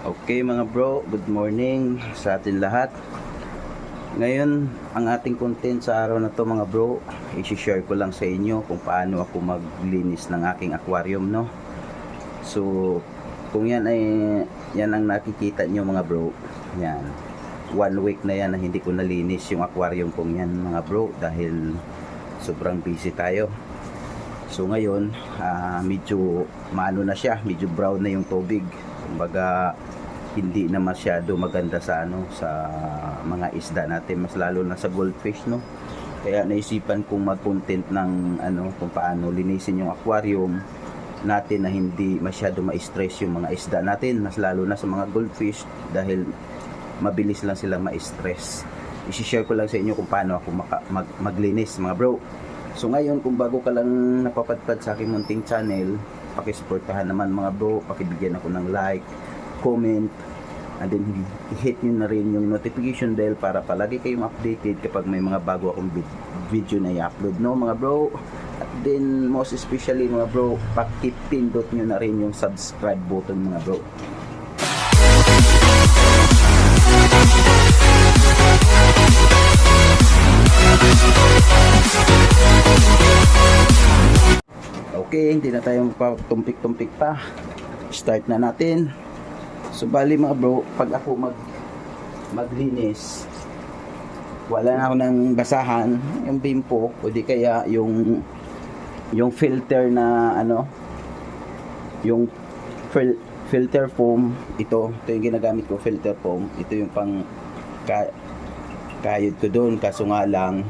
Okay mga bro, good morning sa atin lahat. Ngayon, ang ating content sa araw na to mga bro, i-share ko lang sa inyo kung paano ako maglinis ng aking aquarium, no? So, kung yan ang nakikita nyo mga bro, yan. 1 week na yan na hindi ko nalinis yung aquarium kong yan mga bro dahil sobrang busy tayo. So ngayon, medyo maano na siya, medyo brown na yung tubig. Kumbaga hindi na masyado maganda sa sa mga isda natin, mas lalo na sa goldfish, no. Kaya naisipan kong mag-content ng kung paano linisin yung aquarium natin na hindi masyado ma-stress yung mga isda natin, mas lalo na sa mga goldfish dahil mabilis lang silang ma-stress. I-share ko lang sa inyo kung paano ako maglinis mga bro. So ngayon, kung bago ka lang napapadpad sa aking munting channel, pakisuportahan naman mga bro, pakibigyan ako ng like, comment, and then i-hit nyo na rin yung notification bell para palagi kayong updated kapag may mga bago akong video na i-upload, no mga bro. At then most especially mga bro, pakipindot nyo na rin yung subscribe button mga bro. Okay, hindi na tayo magpatumpik-tumpik pa. Start na natin. So bali mga bro, pag ako maglinis, wala na ako ng basahan, yung bimpo o di kaya yung filter na yung filter foam. Ito yung ginagamit ko, filter foam. Ito yung pang kayod ko doon, kaso nga lang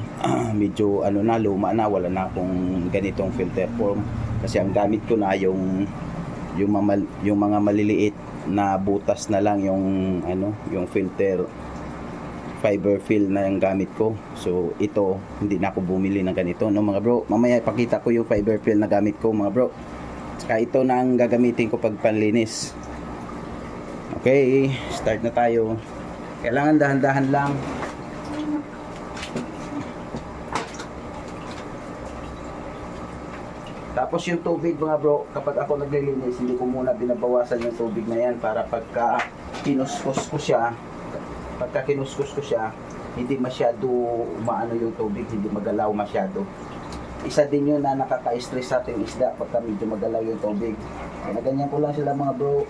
medyo na, luma na, wala na akong ganitong filter foam kasi ang gamit ko na yung mga maliliit na butas na lang, yung filter fiber fill na yung gamit ko. So ito, hindi na ako bumili ng ganito, no mga bro. Mamaya ipakita ko yung fiber fill na gamit ko mga bro. Saka ito na ang gagamitin ko pag panlinis. Okay, start na tayo. Kailangan dahan-dahan lang. Tapos yung tubig mga bro, kapag ako naglilinis, hindi ko muna binabawasan yung tubig na yan para pagka kinuskus ko siya, hindi masyado umaano yung tubig, hindi magalaw masyado. Isa din yun na nakaka-stress sa ating isda pagka medyo magalaw yung tubig. Kaya ganyan ko lang sila mga bro,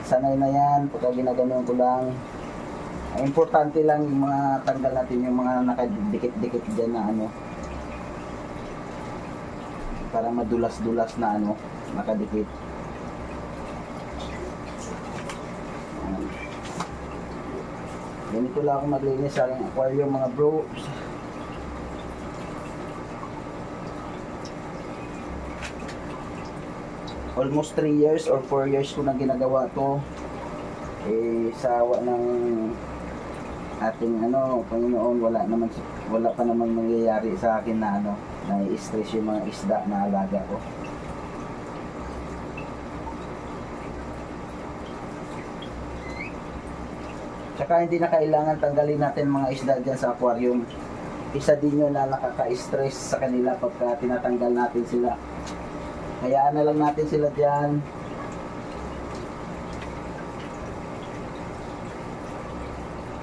sanay na yan, pagka ginaganon ko lang. Ang importante lang yung mga tanggal natin yung mga nakadikit-dikit dyan na para madulas-dulas na nakadikit. Ganito lang ako maglinis sa aking aquarium mga bro. Almost 3 years or 4 years ko na ginagawa to. Sawa ng ating Panginoon, wala pa naman mangyayari sa akin na na-stress yung mga isda na alaga ko. Tsaka hindi na kailangan tanggalin natin mga isda dyan sa aquarium. Isa din yun na nakaka-stress sa kanila pagka tinatanggal natin sila. Hayaan na lang natin sila dyan.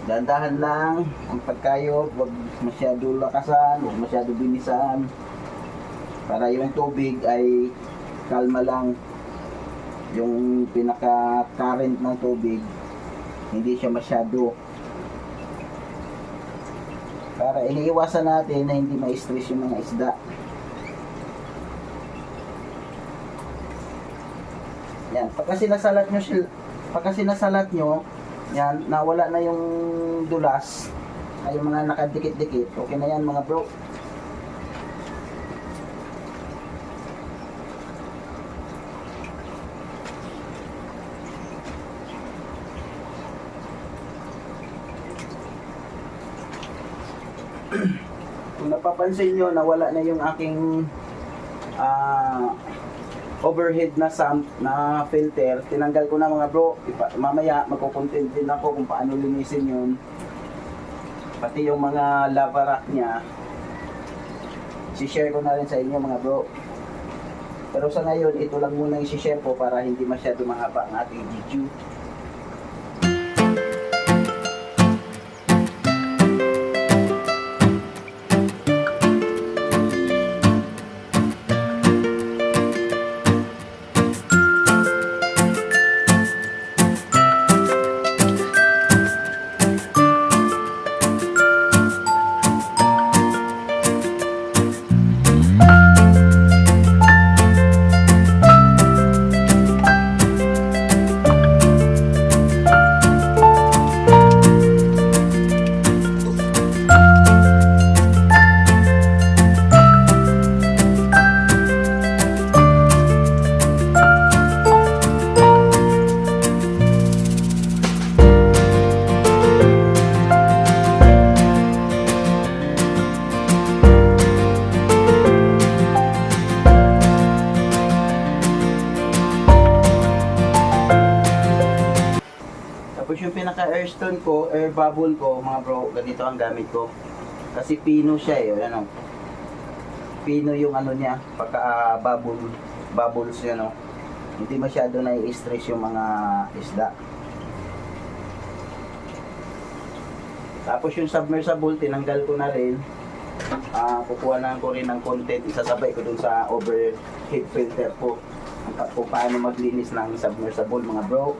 Dahan-dahan lang ang pagkayod, huwag masyado lakasan, huwag masyado binisan, para yung tubig ay kalma lang. Yung pinaka-current ng tubig hindi siya masyado, para iniiwasan natin na hindi ma-stress yung mga isda. Yan, pagka sinasalat nyo yan, nawala na yung dulas ay yung mga nakadikit-dikit, okay na yan mga bro. Kung napapansin nyo, nawala na yung aking overhead na sump na filter, tinanggal ko na mga bro. Mamaya magko-content din ako kung paano linisin yun, pati yung mga lava rack nya i-share ko na rin sa inyo mga bro. Pero sa ngayon, ito lang muna i-share ko para hindi masyado mahaba ang ating video. Tapos yung pinaka airstone ko, air bubble ko, mga bro, ganito ang gamit ko. Kasi pino siya eh, ano. Pino yung ano niya, pagka bubbles niya, no. Hindi masyado na-i-stress yung mga isda. Tapos yung submersible, tinanggal ko na rin. Kukuha na ko rin ng content, isasabay ko dun sa overhead filter ko. Kung paano maglinis ng submersible, mga bro.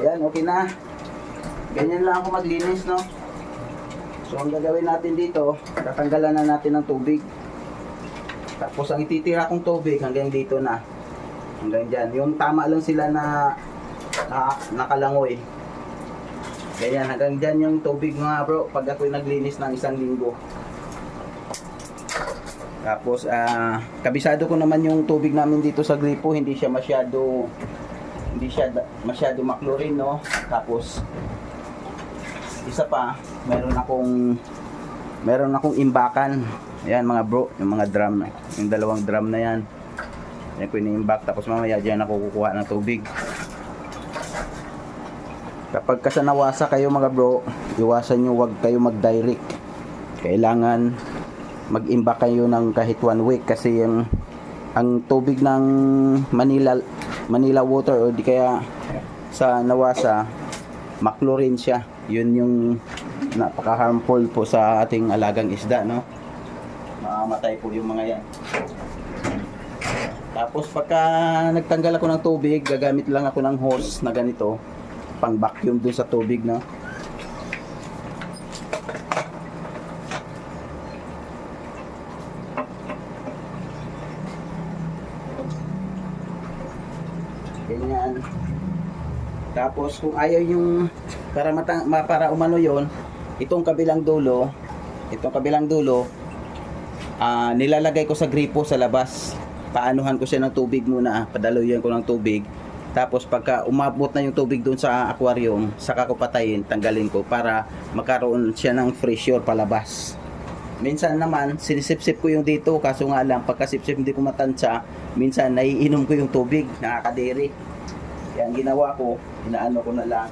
Yan, okay na. Ganyan lang ako maglinis, no. So ang gagawin natin dito, tatanggalan na natin ng tubig. Tapos ang ititira kong tubig hanggang dito na. Hanggang dyan. Yung tama lang sila na nakalangoy. Ganyan, hanggang dyan yung tubig, mga bro, pag ako'y naglinis ng 1 linggo. Tapos kabisado ko naman yung tubig namin dito sa gripo, hindi siya masyado maklorin, no. Tapos isa pa, meron akong imbakan. Ayan, mga bro, yung mga drum, yung 2 drum na yan. Yan ko ini-imbak, tapos mamaya dyan ako kukuha ng tubig. Kapag kasanawasa kayo, mga bro, iwasan nyo, wag kayo mag-direct. Kailangan mag-imbak kayo ng kahit 1 week, kasi ang tubig ng Manila water, o di kaya sa nawasa, maklorin siya. Yun yung napaka-harmful po sa ating alagang isda, no. Mamamatay po yung mga yan. Tapos pagka nagtanggal ako ng tubig, gagamit lang ako ng hose na ganito, pang vacuum dun sa tubig, no. Ganyan. Tapos kung ayaw yung para umano yon, itong kabilang dulo, nilalagay ko sa gripo sa labas. Paanuhan ko siya ng tubig muna, padaluyan ko ng tubig. Tapos pagka umabot na yung tubig doon sa aquarium, saka ko patayin, tanggalin ko para magkaroon siya ng pressure palabas. Minsan naman, sinisip-sip ko yung dito, kaso nga lang, pagka-sip-sip hindi ko matansya, minsan naiinom ko yung tubig, nakakadiri. Yan ginawa ko, inaano ko na lang.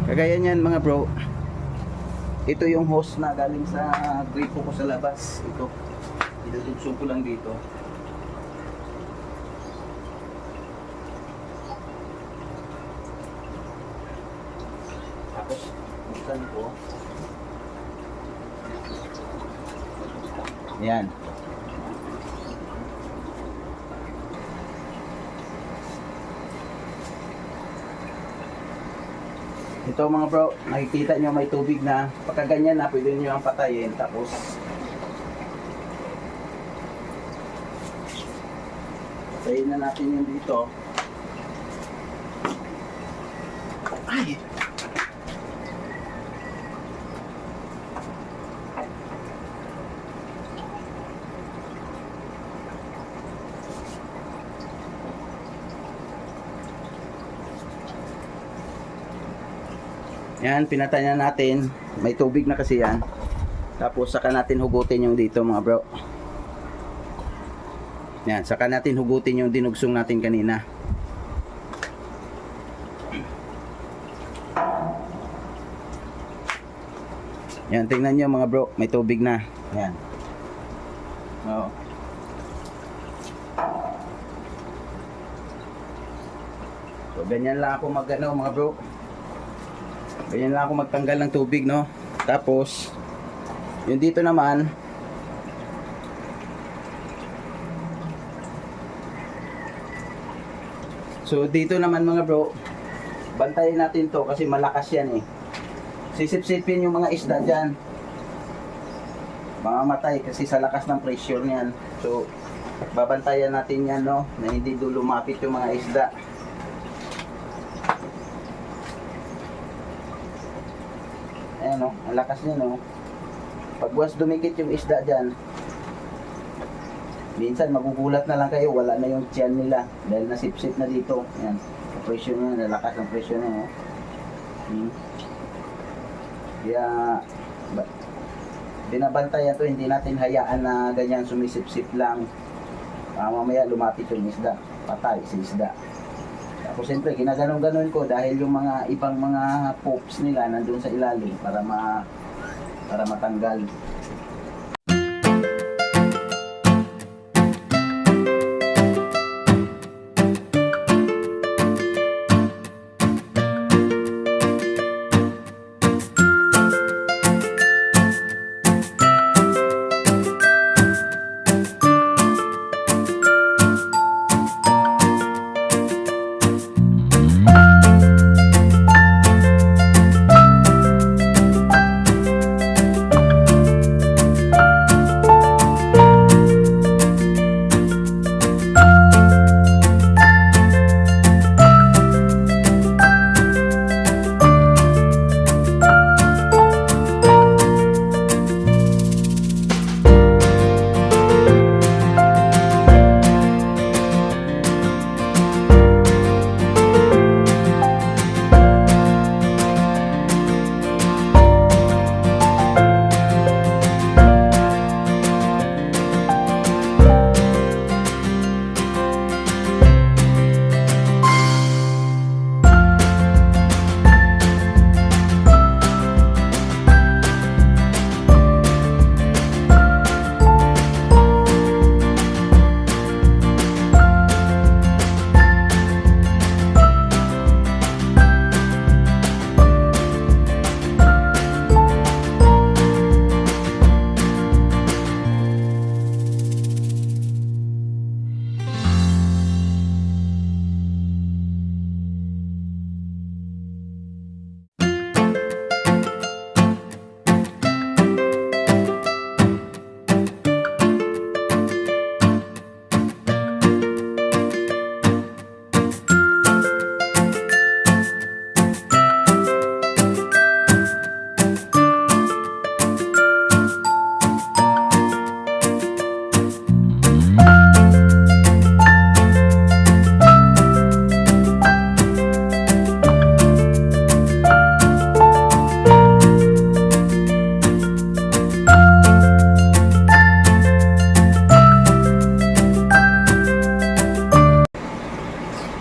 Kagaya niyan mga bro. Ito yung hose na galing sa gripo ko sa labas. Ito. Idudugsong ko lang dito. Tapos buksan ko. Ayan. Ito mga bro, nakikita nyo may tubig na. Pagka ganyan na, pwede nyo ang patayin. Tapos patayin na natin yung dito. Ay! Yan, pinatay na natin. May tubig na kasi yan. Tapos saka natin hugutin yung dito mga bro. Yan, saka natin hugutin yung dinugsong natin kanina. Yan, tingnan nyo mga bro, may tubig na. Yan. Oo. So, ganyan lang ako mag-ano mga bro. Ganyan lang ako magtanggal ng tubig, no. Tapos yung dito naman, so dito naman mga bro, bantayin natin to kasi malakas yan eh. Sisip-sipin yung mga isda dyan, mamamatay kasi sa lakas ng pressure niyan. So babantayan natin yan, no, na hindi doon lumapit yung mga isda. Ayan, no, ang lakas niya, no. Pag once dumikit yung isda dyan, minsan magugulat na lang kayo, wala na yung tiyan nila dahil nasipsip na dito. Ayan, ang pressure niya, nalakas ang pressure niya, no. Kaya binabantayan to, hindi natin hayaan na ganyan sumisip-sip lang. Mamaya lumapit yung isda, patay si isda. Tapos siyempre ginaganon-ganon ko dahil yung mga ibang mga poops nila nandun sa ilalim para matanggal.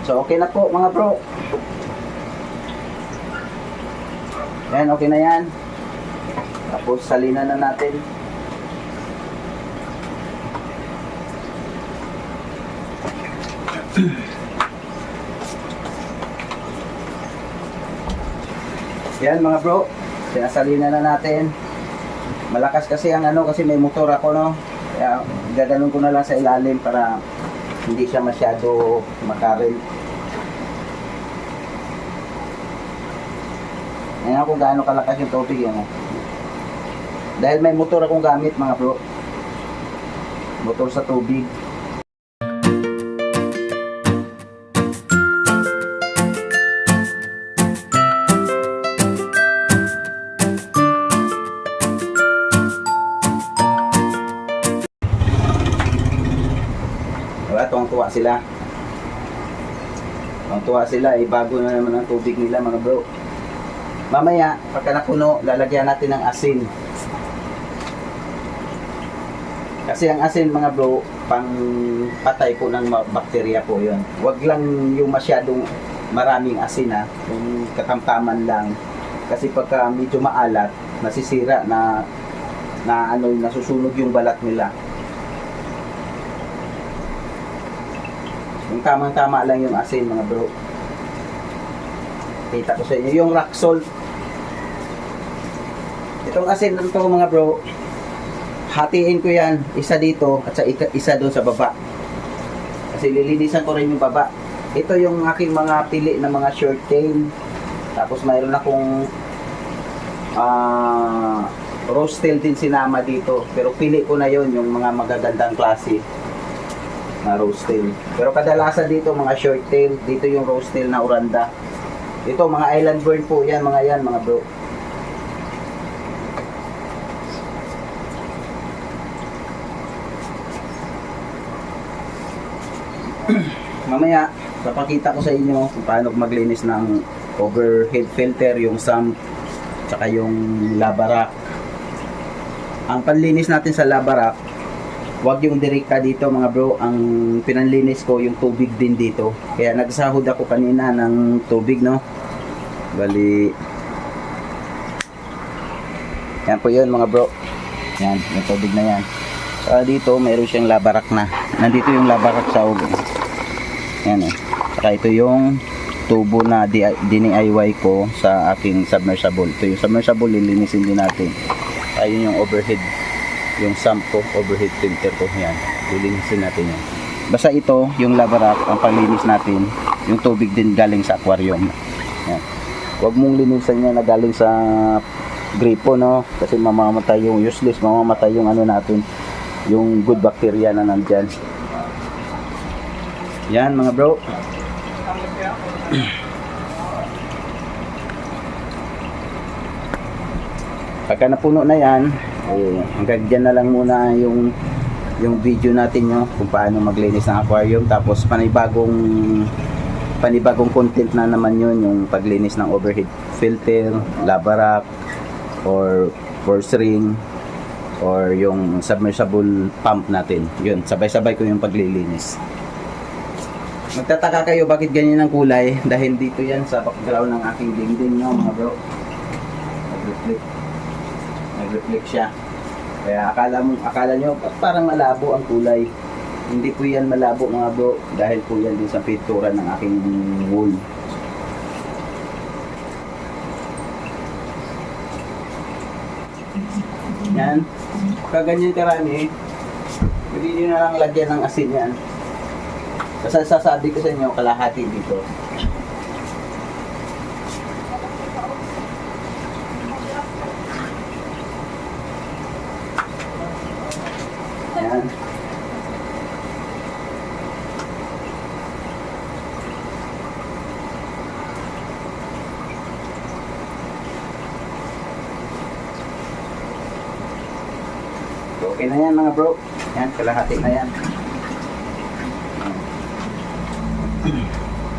So okay na po mga bro. Yan, okay na yan. Tapos salinan na natin. Yan mga bro, sinasalinan na natin. Malakas kasi ang kasi may motor ako no. Kaya gaganon ko na lang sa ilalim para hindi siya masyado makarel. Ngayon kung gaano kalakas yung tubig yan. Dahil may motor akong gamit mga bro. Motor sa tubig. Diba? Tuwang-tuwa sila. Tuwang-tuwa sila. Bago na naman ang tubig nila mga bro. Mamaya, pagka napuno, lalagyan natin ng asin. Kasi ang asin mga bro, pang patay po ng bakterya po yun. Huwag lang yung masyadong maraming asin ha, yung katamtaman lang. Kasi pagka medyo maalat, nasisira na nasusunog yung balat nila. Yung tamang-tama lang yung asin mga bro. Kita ko sa inyo yung rock salt. Itong asin nito mga bro, hatiin ko yan, isa dito at isa doon sa baba. Kasi lilinisan ko rin yung baba. Ito yung aking mga pili na mga short tail. Tapos mayroon akong rose tail din sinama dito. Pero pili ko na yon yung mga magagandang klase na rose tail. Pero kadalasan dito mga short tail, dito yung rose tail na oranda. Ito mga island bird po yan mga bro. Mamaya papakita ko sa inyo kung paano maglinis ng overhead filter, yung sump, tsaka yung lava rack. ang panlinis natin sa lava rock, wag yung direkta dito mga bro. Ang pinanlinis ko yung tubig din dito. Kaya nagsahod ako kanina ng tubig, no? Bali, yan po yun mga bro. Yan, yung tubig na yan. Dito mayroon siyang lava rock na. Nandito yung lava rock sa ulo. Yan eh. Saka ito yung tubo na DIY ko sa aking submersible. Ito yung submersible, lilinisin din natin. Ayun yung overhead, yung sump ko, overhead filter ko. Yan, lilinisin natin yan. Basta ito, yung lava rock, ang panlinis natin, yung tubig din galing sa aquarium. Yan. Huwag mong linisan niya na galing sa gripo, no? Kasi mamamatay yung useless, mamamatay yung ano natin, yung good bacteria na nandyan. Yan mga bro. Pagka napuno na yan, hanggang dyan na lang muna yung video natin, no? Kung paano maglinis ng aquarium. Tapos panibagong content na naman yun, yung paglinis ng overhead filter, lava rock, or force ring, or yung submersible pump natin. Yun, sabay-sabay ko yung paglilinis. Magtataka kayo bakit ganyan ang kulay, dahil dito yan sa background ng aking dingding, no mga bro. Nag-reflect siya. Kaya akala nyo parang malabo ang kulay. Hindi po yan malabo mga bro, dahil po yan din sa pintura ng aking wool. Yan. Kaganyan karami, pwede nyo na lang lagyan ng asin yan. Kasi sasabi ko sa inyo, kalahati dito. Yan. Okay na yan mga bro. Yan, kalahati na yan.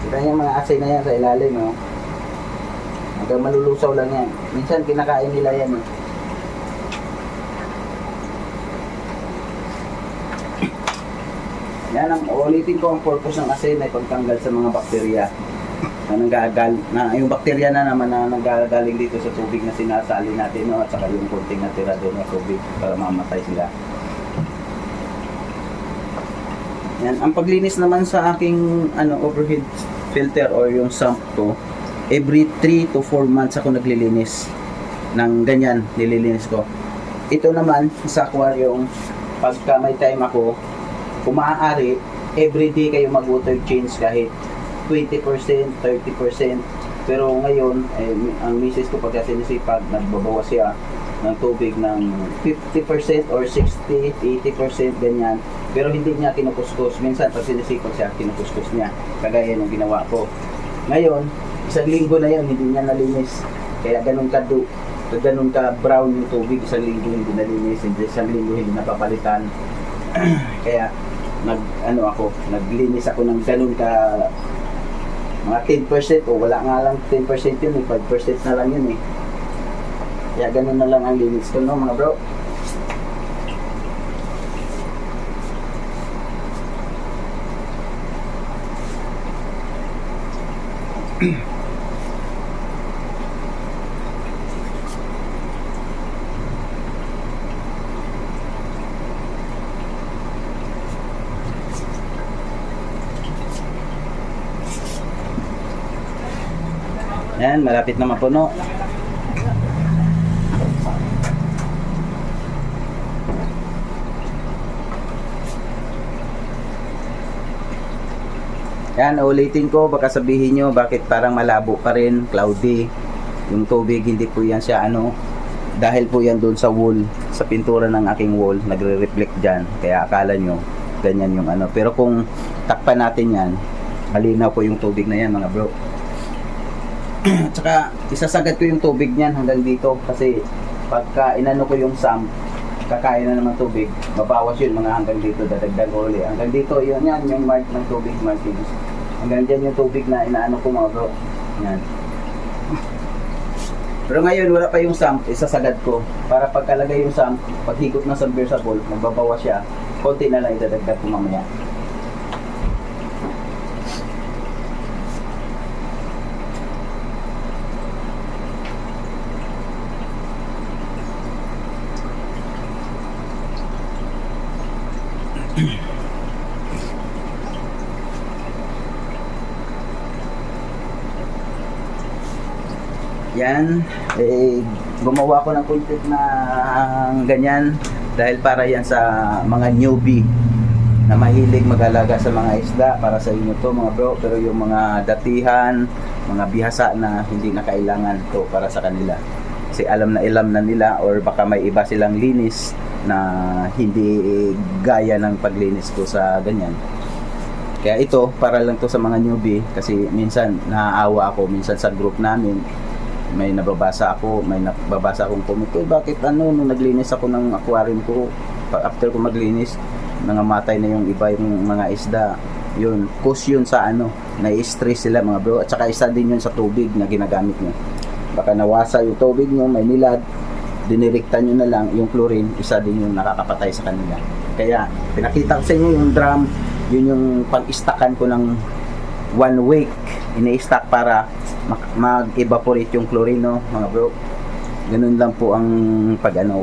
Kita yung mga asin na yan sa ilalim, no? Hanggang malulusaw lang yan. Minsan kinakain nila yan, eh. Yan, ulitin ko ang purpose ng asin ay pagtanggal sa mga bakterya na yung bakterya na naman na nanggagaling dito sa tubig na sinasali natin, no? At saka yung konting natira doon na tubig para mamatay sila. Yan, ang paglinis naman sa aking overhead filter or yung sump ko, every 3 to 4 months ako naglilinis ng ganyan, nililinis ko. Ito naman sa aquarium, pagka may time ako, kung maaari, everyday kayo mag-water change kahit 20%, 30%. Pero ngayon, ang misis ko pagka sinisipag, nagbabawas siya ng tubig ng 50% or 60, 80% ganyan. Pero hindi niya kinukuskus. Minsan pag sinisipag siya, kinukuskus niya. Kagaya ng ginawa ko. Ngayon, isang linggo na yun, hindi niya nalinis. Kaya ganun ka brown yung tubig, isang linggo hindi nalinis, isang linggo hindi napapalitan. Kaya naglinis ako ng ganun ka mga 10% o wala nga lang 10% yun, 5% na lang yun eh. Kaya ganun na lang ang linis ko, no mga bro. Yan, malapit na mapuno. Yan, ulitin ko, baka sabihin nyo bakit parang malabo pa rin, cloudy yung tubig. Hindi po yan siya dahil po yan doon sa wall, sa pintura ng aking wall, nagre-reflect dyan, kaya akala nyo ganyan yung pero kung takpan natin yan, malinaw po yung tubig na yan mga bro. Tsaka isasagad ko yung tubig niyan hanggang dito, kasi pagka inano ko yung sump, kakain na naman tubig, mabawas yun mga hanggang dito, dadagdag ko ulit hanggang dito. Yun yan yung mark ng tubig markings, hanggang dyan yung tubig na inaano ko mga bro. Yan. Pero ngayon wala pa yung sump, isasagad ko para pagkalagay yung sump, paghigop ng submersible, magbabawas siya, konti na lang idadagdag ko mamaya. Yan, gumawa ko ng content na ganyan dahil para yan sa mga newbie na mahilig mag-alaga sa mga isda. Para sa inyo to mga bro, pero yung mga datihan, mga bihasa na hindi na kailangan to para sa kanila. Kasi alam na nila, or baka may iba silang linis na hindi gaya ng paglinis ko sa ganyan. Kaya ito, para lang to sa mga newbie, kasi minsan naaawa ako, minsan sa group namin may nababasa akong comment, bakit nung naglinis ako ng aquarium ko, after ko maglinis nangamatay na yung iba yung mga isda. Yun, cause yun sa na-stress sila mga bro, at saka isa din yun sa tubig na ginagamit nyo. Baka nawasa yung tubig nyo, may nilad, dinirekta nyo na lang yung chlorine, isa din yung nakakapatay sa kanila. Kaya pinakita ko sa inyo yung drum, yun yung pag-stackan ko ng 1 week, ini-stack para mag-evaporate yung chlorine, no, mga bro. Ganun lang po ang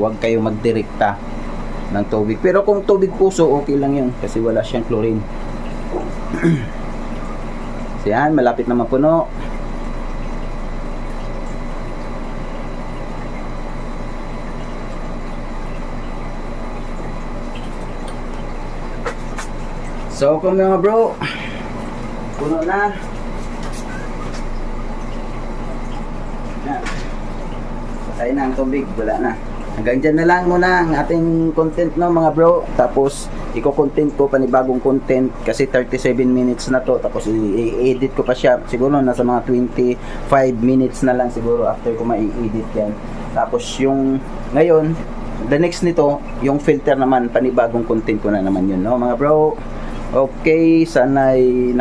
wag kayo magdirekta ng tubig. Pero kung tubig puso, okay lang yun kasi wala siyang chlorine. So yan, malapit na mapuno. So kung mga bro, puno na. Patay na ang tubig, wala na. Hanggang dyan na lang muna ang ating content, no mga bro. Tapos i-content ko panibagong content kasi 37 minutes na to. Tapos i-edit ko pa siya, siguro nasa mga 25 minutes na lang siguro after ko ma-edit yan. Tapos yung ngayon, the next nito, yung filter naman, panibagong content ko na naman yun, no mga bro. Okay, sana'y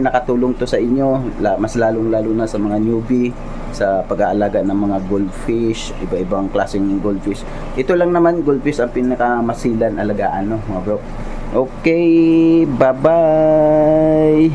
nakatulong to sa inyo, mas lalong-lalo na sa mga newbie sa pag-aalaga ng mga goldfish, iba-ibang klaseng goldfish. Ito lang naman, goldfish ang pinakamasilan alagaan, no mga bro. Okay, bye-bye.